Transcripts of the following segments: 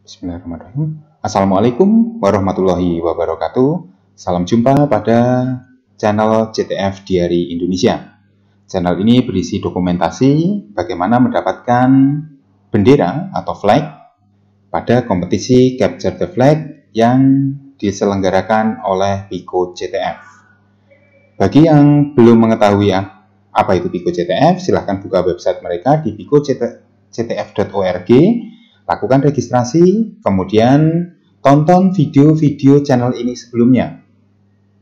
Bismillahirrahmanirrahim. Assalamualaikum warahmatullahi wabarakatuh. Salam jumpa pada channel CTF Diary Indonesia. Channel ini berisi dokumentasi bagaimana mendapatkan bendera atau flag pada kompetisi Capture the Flag yang diselenggarakan oleh Pico CTF. Bagi yang belum mengetahui apa itu Pico CTF, silahkan buka website mereka di picoctf.org. Lakukan registrasi, kemudian tonton video-video channel ini sebelumnya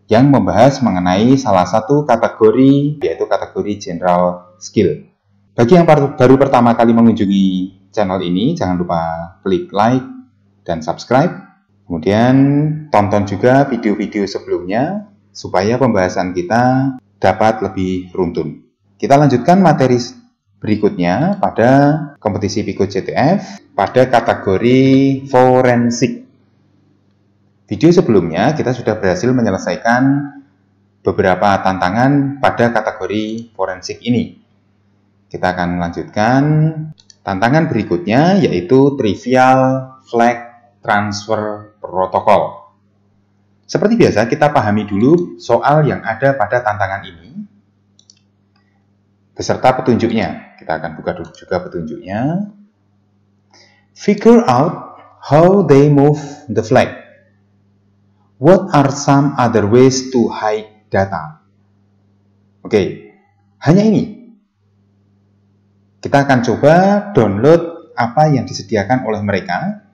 yang membahas mengenai salah satu kategori, yaitu kategori General Skill. Bagi yang baru pertama kali mengunjungi channel ini, jangan lupa klik like dan subscribe. Kemudian tonton juga video-video sebelumnya supaya pembahasan kita dapat lebih runtun. Kita lanjutkan materi berikutnya pada kompetisi Pico CTF pada kategori forensik. Video sebelumnya kita sudah berhasil menyelesaikan beberapa tantangan pada kategori forensik ini. Kita akan lanjutkan tantangan berikutnya, yaitu Trivial Flag Transfer Protocol. Seperti biasa, kita pahami dulu soal yang ada pada tantangan ini beserta petunjuknya. Kita akan buka dulu juga petunjuknya. Figure out how they move the flag. What are some other ways to hide data? Oke, hanya ini. Kita akan coba download apa yang disediakan oleh mereka.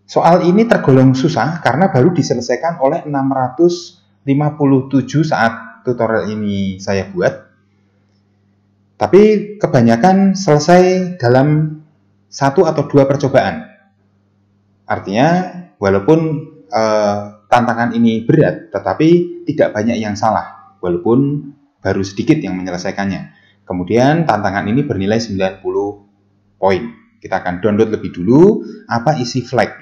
Soal ini tergolong susah karena baru diselesaikan oleh 657 saat tutorial ini saya buat. Tapi kebanyakan selesai dalam 1 atau 2 percobaan. Artinya, walaupun tantangan ini berat, tetapi tidak banyak yang salah, walaupun baru sedikit yang menyelesaikannya. Kemudian, tantangan ini bernilai 90 poin. Kita akan download lebih dulu apa isi flag.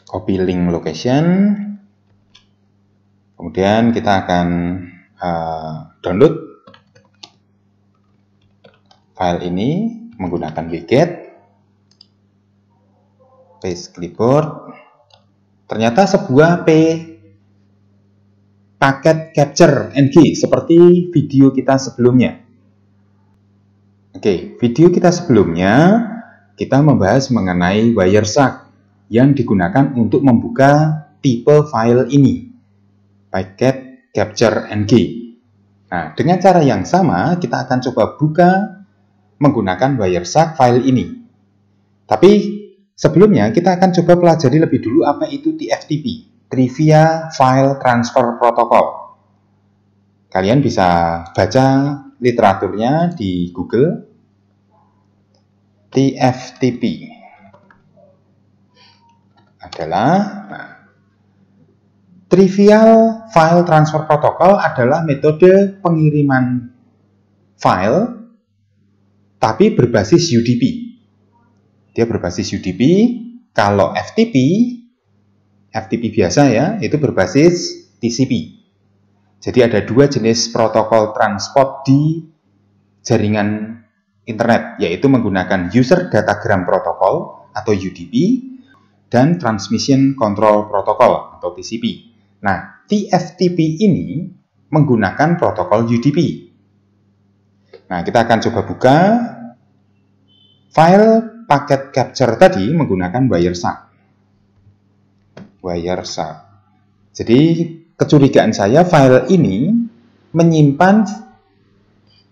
Copy link location. Kemudian kita akan download file ini menggunakan widget, paste clipboard. Ternyata sebuah paket capture ng seperti video kita sebelumnya. Oke, video kita sebelumnya kita membahas mengenai Wireshark yang digunakan untuk membuka tipe file ini, paket capture ng. Nah, dengan cara yang sama kita akan coba buka menggunakan Wireshark file ini. Tapi sebelumnya kita akan coba pelajari lebih dulu apa itu TFTP, Trivial File Transfer Protocol. Kalian bisa baca literaturnya di Google. TFTP adalah Trivial File Transfer Protocol adalah metode pengiriman file tapi berbasis UDP. Dia berbasis UDP. Kalau FTP biasa ya, itu berbasis TCP. Jadi ada 2 jenis protokol transport di jaringan internet, yaitu menggunakan User Datagram Protocol atau UDP dan Transmission Control Protocol atau TCP. Nah, TFTP ini menggunakan protokol UDP. Nah, kita akan coba buka file paket capture tadi menggunakan Wireshark. Jadi, kecurigaan saya file ini menyimpan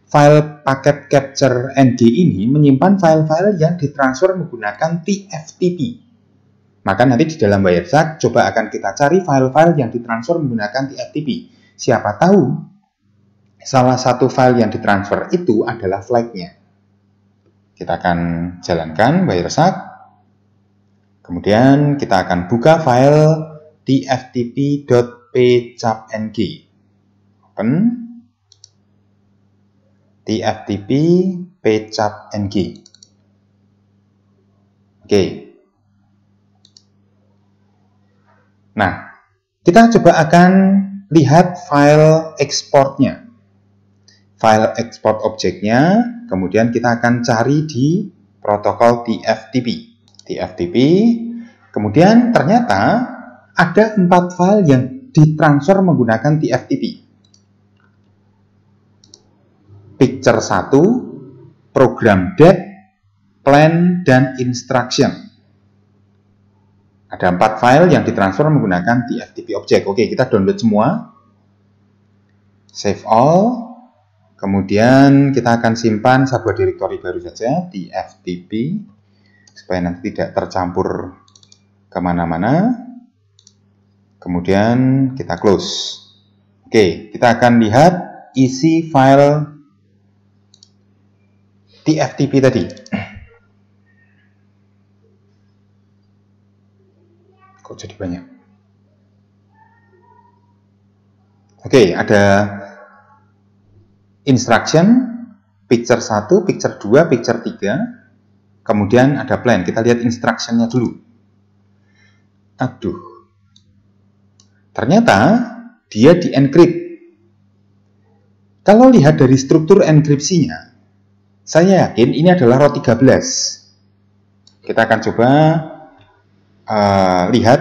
file paket capture ng ini menyimpan file-file yang ditransfer menggunakan TFTP. Maka nanti di dalam Wireshark coba akan kita cari file-file yang ditransfer menggunakan TFTP. Siapa tahu salah satu file yang ditransfer itu adalah flag-nya. Kita akan jalankan Wireshark. Kemudian kita akan buka file tftp.pcapng. Open. TFTP pcapng. Oke. Nah, kita coba akan lihat file ekspornya. File export objeknya, kemudian kita akan cari di protokol TFTP. Kemudian ternyata ada 4 file yang ditransfer menggunakan TFTP. Picture 1, program det, plan, dan instruction. Ada 4 file yang ditransfer menggunakan TFTP object. Oke, kita download semua. Save all. Kemudian kita akan simpan sebuah directory baru saja, TFTP, supaya nanti tidak tercampur kemana-mana. Kemudian kita close. Oke, kita akan lihat isi file TFTP tadi. Kok jadi banyak? Oke, ada instruction, picture 1, picture 2, picture 3, kemudian ada plan. Kita lihat instruction-nya dulu. Aduh. Ternyata dia di-encrypt. Kalau lihat dari struktur enkripsinya, saya yakin ini adalah ROT 13. Kita akan coba lihat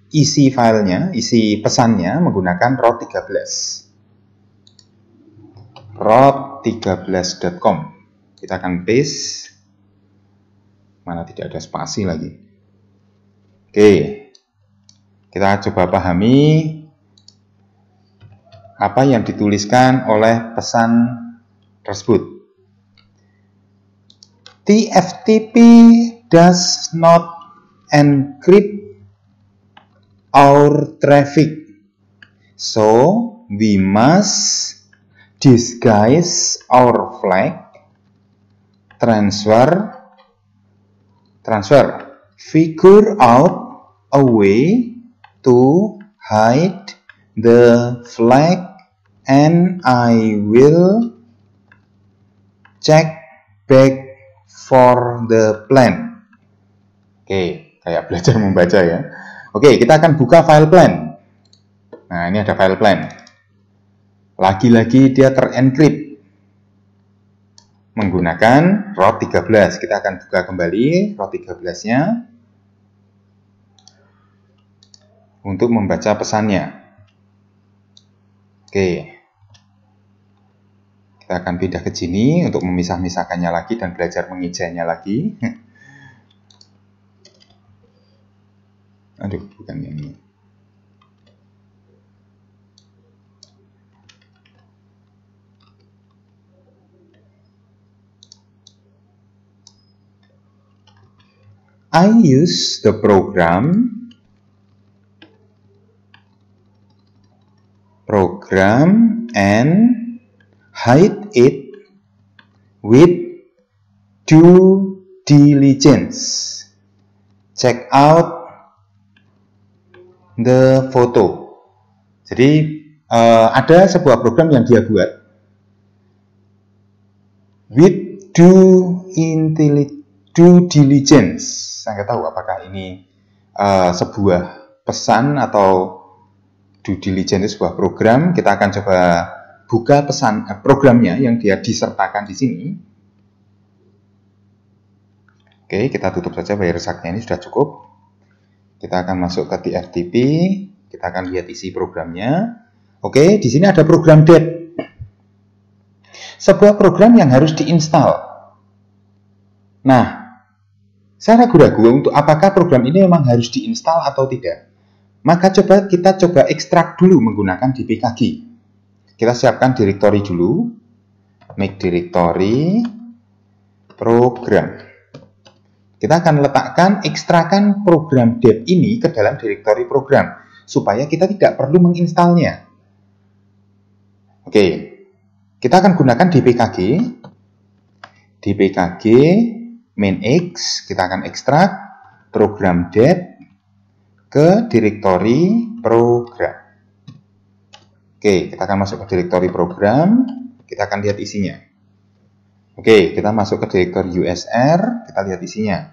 isi filenya, isi pesannya menggunakan ROT 13. ROT13.com. Kita akan paste. Mana tidak ada spasi lagi. Oke. Kita coba pahami apa yang dituliskan oleh pesan tersebut. TFTP does not encrypt our traffic. So, we must disguise our flag, transfer, figure out a way to hide the flag, and I will check back for the plan. Oke, kayak belajar membaca ya. Oke, kita akan buka file plan. Nah, ini ada file plan. Lagi-lagi dia terencrypt menggunakan ROT 13. Kita akan buka kembali ROT 13-nya untuk membaca pesannya. Oke. Kita akan pindah ke sini untuk memisah-misahkannya lagi dan belajar mengejanya lagi. Aduh, bukan yang ini. I use the program and hide it with due diligence. Check out the photo. Jadi ada sebuah program yang dia buat with due diligence. Saya nggak tahu apakah ini sebuah pesan atau due diligence itu sebuah program. Kita akan coba buka pesan programnya yang dia disertakan di sini. Oke, kita tutup saja Wireshark-nya, ini sudah cukup. Kita akan masuk ke TFTP. Kita akan lihat isi programnya. Oke, di sini ada program det. Sebuah program yang harus diinstal. Nah, saya ragu-ragu untuk apakah program ini memang harus diinstal atau tidak. Maka kita coba ekstrak dulu menggunakan dpkg. Kita siapkan directory dulu. Make directory program. Kita akan letakkan ekstrakan program det ini ke dalam directory program supaya kita tidak perlu menginstalnya. Oke. Kita akan gunakan dpkg mainx, kita akan ekstrak program det ke directory program. Oke, kita akan masuk ke directory program, kita akan lihat isinya. Oke, kita masuk ke directory usr, kita lihat isinya.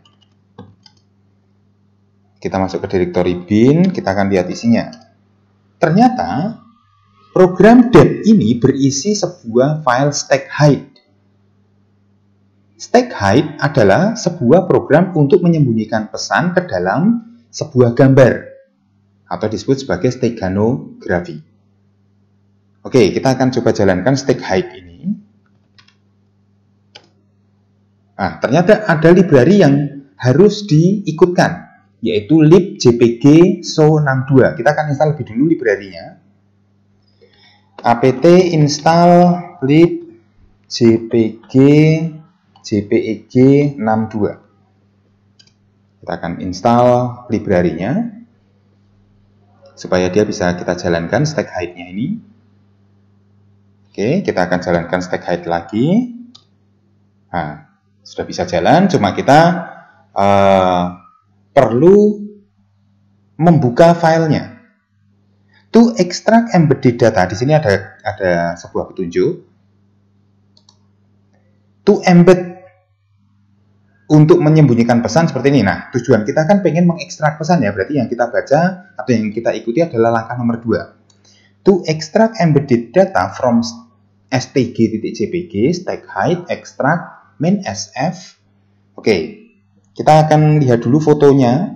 Kita masuk ke directory bin, kita akan lihat isinya. Ternyata program det ini berisi sebuah file stack hide. Stack hide adalah sebuah program untuk menyembunyikan pesan ke dalam sebuah gambar atau disebut sebagai steganografi. Oke, kita akan coba jalankan stack hide ini. Nah, ternyata ada library yang harus diikutkan, yaitu libjpg so62. Kita akan install lebih dulu library-nya. apt install libjpg jpeg 62. Kita akan install library-nya supaya dia bisa kita jalankan stack hide-nya ini. Oke, kita akan jalankan stack hide lagi. Nah, sudah bisa jalan, cuma kita perlu membuka filenya. To extract embedded data, di sini ada sebuah petunjuk. To embed, untuk menyembunyikan pesan seperti ini. Nah, tujuan kita kan pengen mengekstrak pesan ya, berarti yang kita baca atau yang kita ikuti adalah langkah nomor 2. To extract embedded data from stg.jpg, stack hide, extract, main sf. Oke, kita akan lihat dulu fotonya.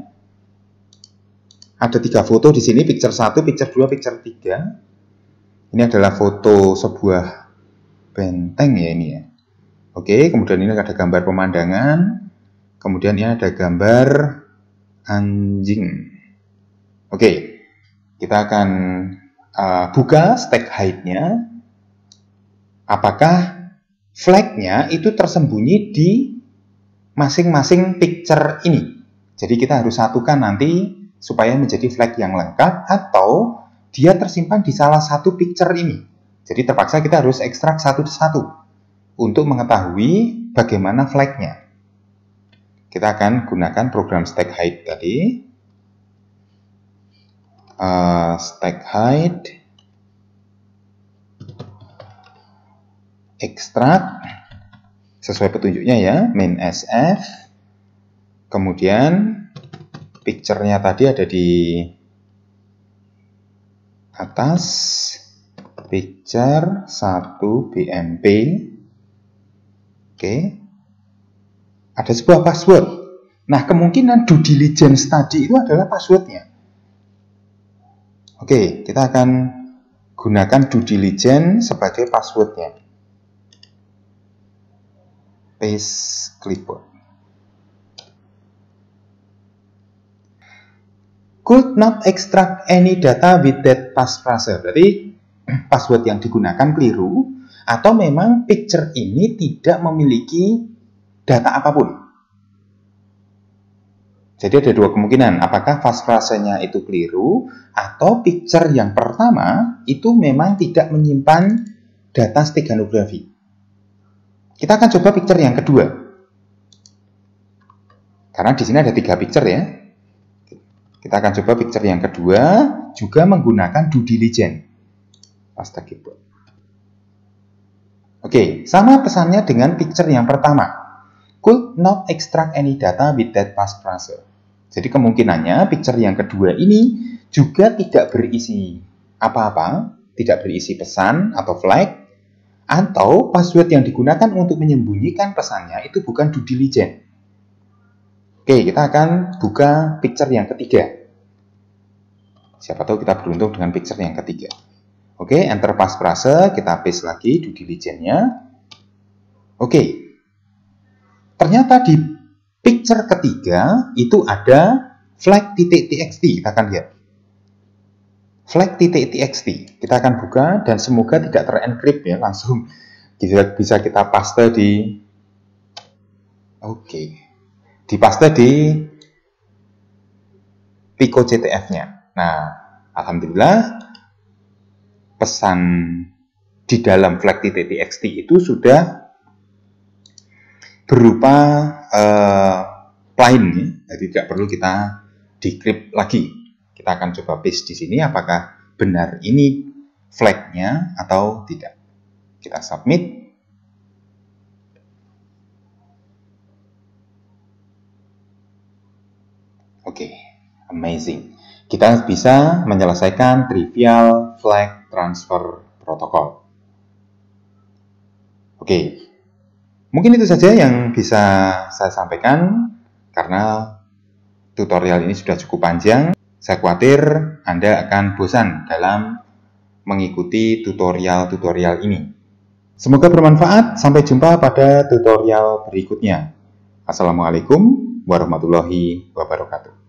Ada 3 foto di sini, picture 1, picture 2, picture 3. Ini adalah foto sebuah benteng ya ini ya. Oke, kemudian ini ada gambar pemandangan, kemudian ini ada gambar anjing. Oke, kita akan buka stack hide-nya. Apakah flag-nya itu tersembunyi di masing-masing picture ini? Jadi kita harus satukan nanti supaya menjadi flag yang lengkap, atau dia tersimpan di salah satu picture ini. Jadi terpaksa kita harus ekstrak satu-satu untuk mengetahui bagaimana flag-nya. Kita akan gunakan program stack hide tadi. Stack hide, extract, sesuai petunjuknya ya, main sf. Kemudian picture-nya tadi ada di atas, picture 1 bmp. Oke, ada sebuah password. Nah, kemungkinan due diligence tadi itu adalah passwordnya. Oke, kita akan gunakan due diligence sebagai passwordnya. Paste clipboard. Could not extract any data with that passphrase. Berarti password yang digunakan keliru, atau memang picture ini tidak memiliki data apapun. Jadi ada 2 kemungkinan, apakah passphrase-nya itu keliru, atau picture yang pertama itu memang tidak menyimpan data steganografi. Kita akan coba picture yang kedua. Karena di sini ada 3 picture ya. Kita akan coba picture yang kedua, juga menggunakan due diligence. Paste keyboard. Oke, sama pesannya dengan picture yang pertama. Could not extract any data with that passphrase. Jadi kemungkinannya picture yang kedua ini juga tidak berisi apa-apa, tidak berisi pesan atau flag, atau password yang digunakan untuk menyembunyikan pesannya itu bukan due diligence. Oke, kita akan buka picture yang ketiga. Siapa tahu kita beruntung dengan picture yang ketiga. Oke, enter passphrase, kita paste lagi due diligence-nya. Oke, ternyata di picture ketiga itu ada flag.txt. Kita akan lihat flag.txt. Kita akan buka dan semoga tidak terencrypt ya, langsung bisa kita paste di dipaste di Pico CTF-nya. Nah, alhamdulillah pesan di dalam flag.txt itu sudah berupa plain ya, jadi tidak perlu kita decrypt lagi. Kita akan coba paste di sini apakah benar ini flag-nya atau tidak. Kita submit. Oke, amazing. Kita bisa menyelesaikan trivial flag transfer protocol. Oke. Mungkin itu saja yang bisa saya sampaikan, karena tutorial ini sudah cukup panjang. Saya khawatir Anda akan bosan dalam mengikuti tutorial-tutorial ini. Semoga bermanfaat. Sampai jumpa pada tutorial berikutnya. Assalamualaikum warahmatullahi wabarakatuh.